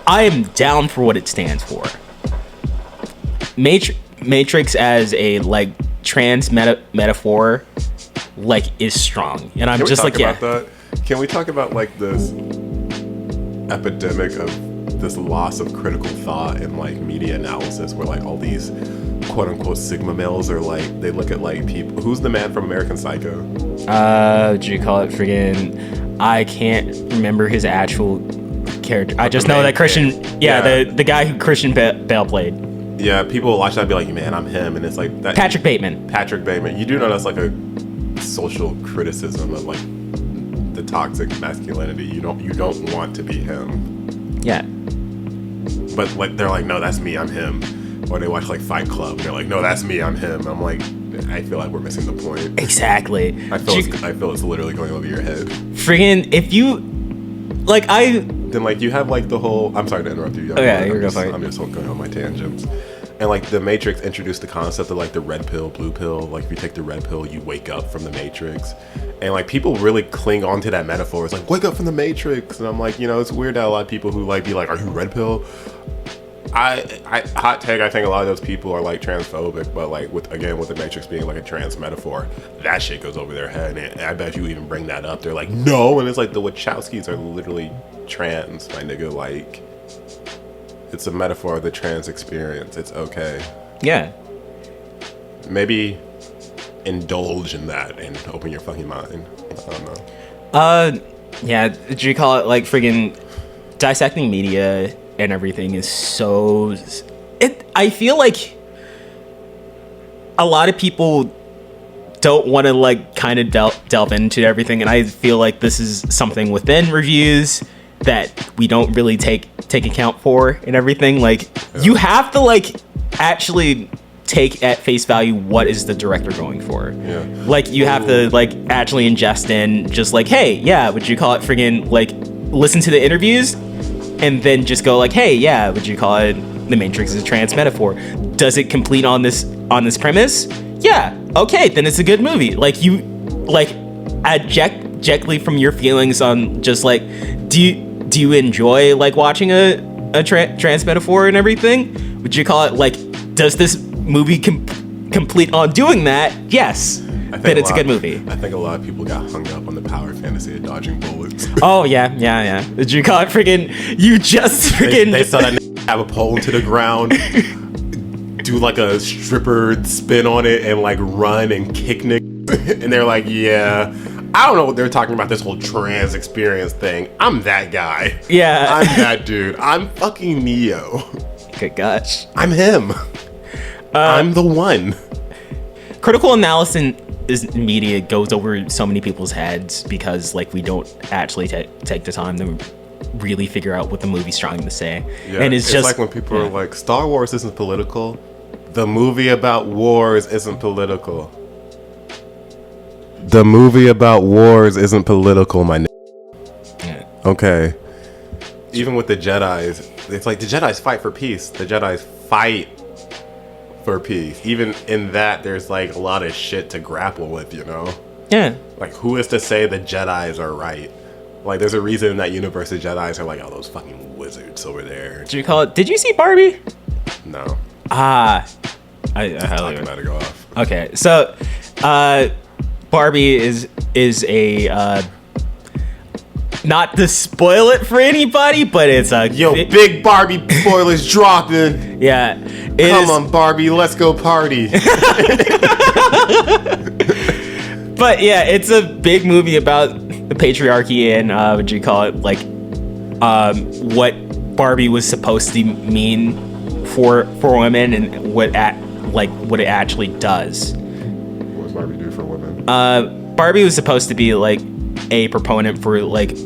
I am down for what it stands for. Matrix as a like trans metaphor like is strong, and I'm just like, yeah. That? Can we talk about like this epidemic of this loss of critical thought and like media analysis, where like all these quote unquote sigma males are like, they look at like people. Who's the man from American Psycho? Do you call it friggin'? I can't remember his actual character. I just know that Christian. The guy who Christian Bale played. Yeah, people will watch that and be like, man, I'm him, and it's like that. Patrick Bateman. You do know that's like a social criticism of like the toxic masculinity. You don't want to be him. Yeah. But like they're like, no, that's me, I'm him. Or they watch like Fight Club, and they're like, no, that's me, I'm him. I'm like, I feel like we're missing the point. Exactly. I feel it's literally going over your head. Friggin', if you like, then like you have like the whole. I'm sorry to interrupt you. You're I'm just going on my tangents. And like the Matrix introduced the concept of like the red pill, blue pill. Like if you take the red pill, you wake up from the Matrix. And like people really cling on to that metaphor. It's like, wake up from the Matrix. And I'm like, it's weird that a lot of people who like be like, are you red pill? I hot take, I think a lot of those people are like transphobic, but like with the Matrix being like a trans metaphor, that shit goes over their head. And I bet you even bring that up, they're like, no. And it's like the Wachowskis are literally trans, my nigga. Like, it's a metaphor of the trans experience. It's okay. Yeah. Maybe indulge in that and open your fucking mind. I don't know. Yeah, do you call it like friggin' dissecting media and everything is so... I feel like a lot of people don't want to like kind of delve into everything, and I feel like this is something within reviews that we don't really take account for and everything. Like, you have to like actually take at face value what is the director going for. Yeah. Like, you have to like actually ingest in just like, hey, yeah, would you call it friggin' like listen to the interviews and then just go like, hey, yeah, would you call it the Matrix is a trans metaphor? Does it complete on this premise? Yeah. Okay, then it's a good movie. Like, you like objectively from your feelings on just like, do you enjoy like watching a trans metaphor and everything? Would you call it like, does this movie complete on doing that? Yes. Then it's a good movie. I think a lot of people got hung up on the power fantasy of dodging bullets. Oh yeah. Did you call it friggin'? You just friggin'. They saw that have a pole into the ground, do like a stripper spin on it, and like run and kick niggas. And they're like, yeah. I don't know what they're talking about, this whole trans experience thing. I'm that guy. Yeah. I'm that dude. I'm fucking Neo. Good gosh. I'm him. I'm the one. Critical analysis media goes over so many people's heads because like we don't actually take the time to really figure out what the movie's trying to say. Yeah, and it's just like when people are like, Star Wars isn't political. The movie about wars isn't political. The movie about wars isn't political, my yeah. Okay. Even with the Jedis, it's like the Jedis fight for peace. The Jedis fight for peace. Even in that, there's like a lot of shit to grapple with, Yeah. Like, who is to say the Jedis are right? Like, there's a reason in that universe the Jedis are like, oh, those fucking wizards over there. Did you see Barbie? No. I talking about to go off. Okay, so Barbie is a not to spoil it for anybody, but it's a big Barbie spoilers dropping. Yeah, come on, Barbie, let's go party. But yeah, it's a big movie about the patriarchy and what do you call it, like what Barbie was supposed to mean for women and what it actually does. What does Barbie do for women? Barbie was supposed to be like a proponent for like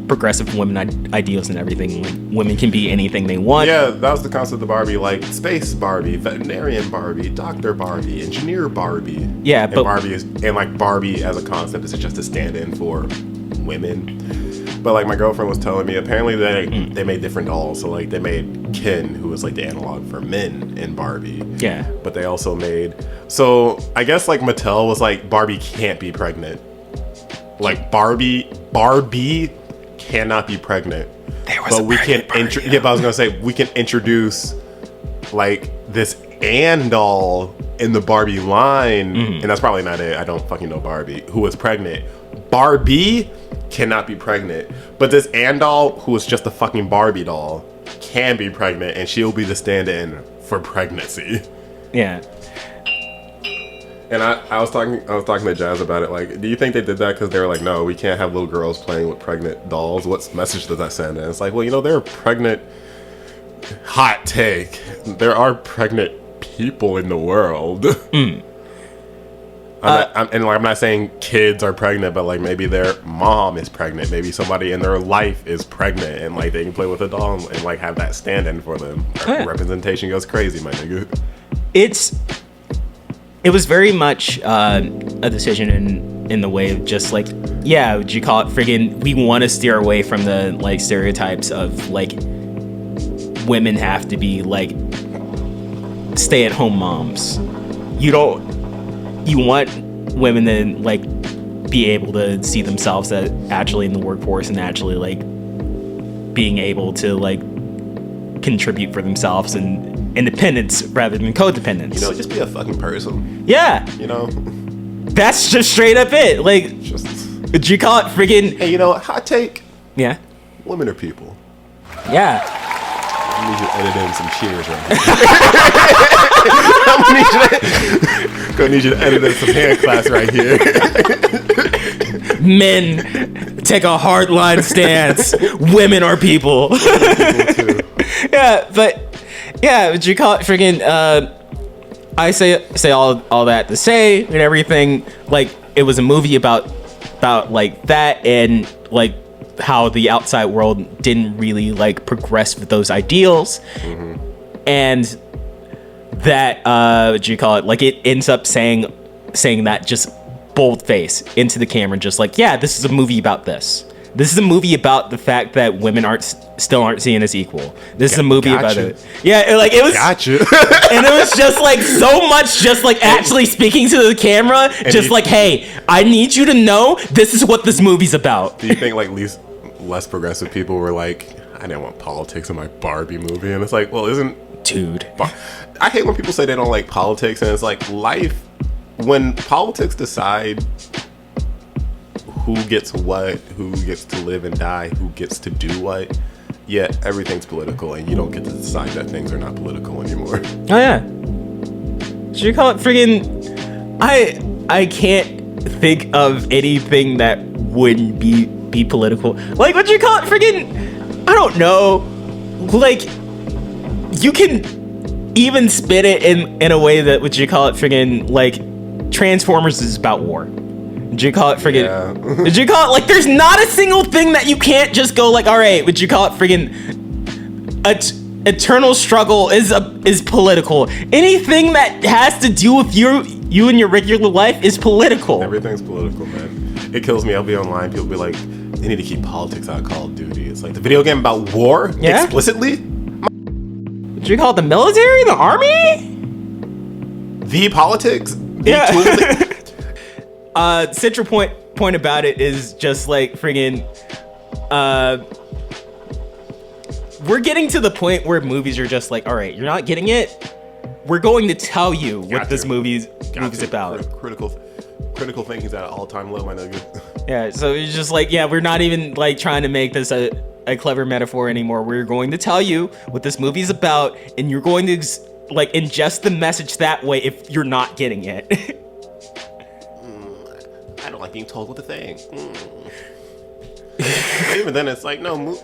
progressive women ideals and everything. Like, women can be anything they want. Yeah, that was the concept of Barbie, like space Barbie, veterinarian Barbie, doctor Barbie, engineer Barbie. Yeah, but Barbie as a concept is just a stand-in for women. But like my girlfriend was telling me, apparently they made different dolls. So like they made Ken, who was like the analog for men in Barbie. Yeah. But they also made, so I guess like Mattel was like, Barbie can't be pregnant. Like Barbie cannot be pregnant. But we can but I was gonna say we can introduce like this Ann doll in the Barbie line, and that's probably not it. I don't fucking know Barbie, who is pregnant. Barbie cannot be pregnant, but this Ann doll, who is just a fucking Barbie doll, can be pregnant, and she'll be the stand-in for pregnancy. Yeah. And I was talking to Jazz about it. Like, do you think they did that because they were like, no, we can't have little girls playing with pregnant dolls? What message does that send? And it's like, well, you know, there are pregnant. Hot take. There are pregnant people in the world. I'm not saying kids are pregnant, but like maybe their mom is pregnant. Maybe somebody in their life is pregnant, and like they can play with a doll and like have that stand-in for them. Representation goes crazy, my nigga. It was very much a decision in the way of just like, yeah, would you call it friggin', we want to steer away from the like stereotypes of like women have to be like stay-at-home moms. You want women to like be able to see themselves as actually in the workforce and actually like being able to like contribute for themselves and independence rather than codependence. You know, just be a fucking person. Yeah. You know? That's just straight up it. Like, would you call it friggin'... Hey, you know, hot take. Yeah. Women are people. Yeah. I need you to edit in some cheers right here. Gonna need you to edit in some hand claps right here. Men, take a hardline stance. Women are people. Yeah, but... Yeah, would you call it friggin', I say all that to say and everything, like, it was a movie about like that and like how the outside world didn't really like progress with those ideals. And that, would you call it, like it ends up saying that just bold face into the camera, just like, yeah, this is a movie about this. This is a movie about the fact that women still aren't seen as equal. This is a movie about it. Yeah, like it was. Gotcha. And it was just like so much, just like actually speaking to the camera, just like, hey, I need you to know this is what this movie's about. Do you think like less progressive people were like, I didn't want politics in my Barbie movie, and it's like, well, dude? I hate when people say they don't like politics, and it's like life. When politics decide who gets what, who gets to live and die, who gets to do what, yet everything's political and you don't get to decide that things are not political anymore. Oh yeah. Should you call it friggin'... I can't think of anything that wouldn't be political. Like, what do you call it friggin'... I don't know. Like, you can even spin it in a way that, what you call it friggin', like, Transformers is about war. Would you call it friggin'... Yeah. Would you call it... Like, there's not a single thing that you can't just go like, all right, would you call it friggin'... Eternal struggle is political. Anything that has to do with you and your regular life is political. Everything's political, man. It kills me. I'll be online. People be like, they need to keep politics out of Call of Duty. It's like the video game about war explicitly. Would you call it the military? The army? The politics? Central point about it is just like friggin', we're getting to the point where movies are just like, all right, you're not getting it. We're going to tell you what this movie's about. Critical thinking's at an all-time low, my nigga. Yeah, so it's just like, yeah, we're not even like trying to make this a clever metaphor anymore. We're going to tell you what this movie's about, and you're going to like ingest the message that way if you're not getting it. I don't like being told what to think. Even then, it's like, no,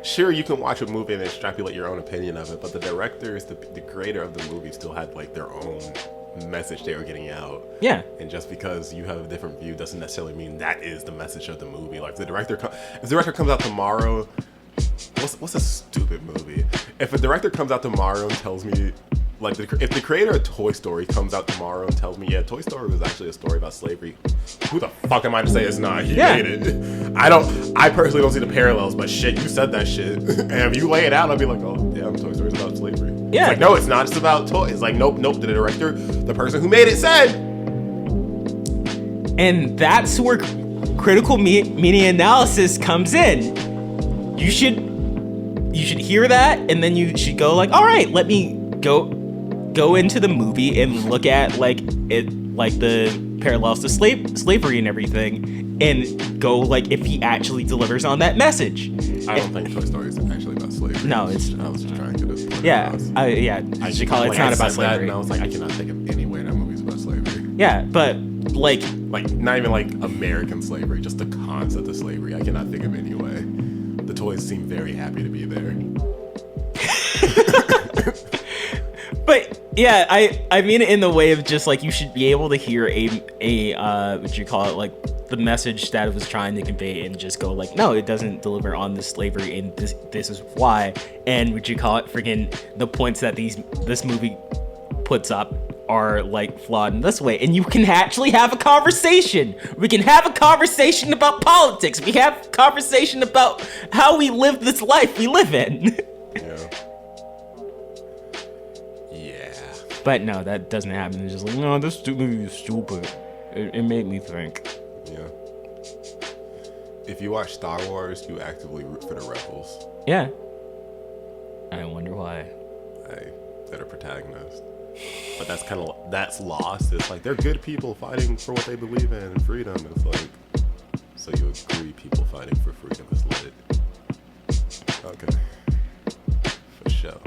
sure, you can watch a movie and extrapolate your own opinion of it, but the directors, the creator of the movie still had like their own message they were getting out. Yeah. And just because you have a different view doesn't necessarily mean that is the message of the movie. Like if the director comes out tomorrow, what's a stupid movie? If a director comes out tomorrow and tells me, like, if the creator of Toy Story comes out tomorrow and tells me, yeah, Toy Story was actually a story about slavery, who the fuck am I to say it's not? He made it. I personally don't see the parallels, but shit, you said that shit. And if you lay it out, I'll be like, oh, damn, Toy Story's about slavery. Yeah. It's like, no, it's not. It's about toys. It's like, nope, the director, the person who made it said. And that's where critical media analysis comes in. You should you should hear that, and then you should go like, all right, let me go into the movie and look at like the parallels to slavery and everything, and go like if he actually delivers on that message. I don't think Toy Story is actually about slavery. No, it's I was just trying to get this point it's not about slavery. And I was like, I cannot think of any way that movie's about slavery. Yeah, but like not even like American slavery, just the concept of slavery. I cannot think of any way. The toys seem very happy to be there. But yeah, I mean it in the way of just like you should be able to hear a what you call it, like the message that it was trying to convey, and just go like, no, it doesn't deliver on this slavery, and this is why. And what you call it, freaking the points that this movie puts up are like flawed in this way, and you can actually have a conversation. We can have a conversation about politics. We have a conversation about how we live this life we live in. Yeah. But no, that doesn't happen. It's just like, no, this movie is stupid. It made me think. Yeah. If you watch Star Wars, you actively root for the rebels. Yeah. I wonder why. They're the protagonist. But that's lost. It's like they're good people fighting for what they believe in and freedom. It's like, so you agree people fighting for freedom is lit. Okay. For sure.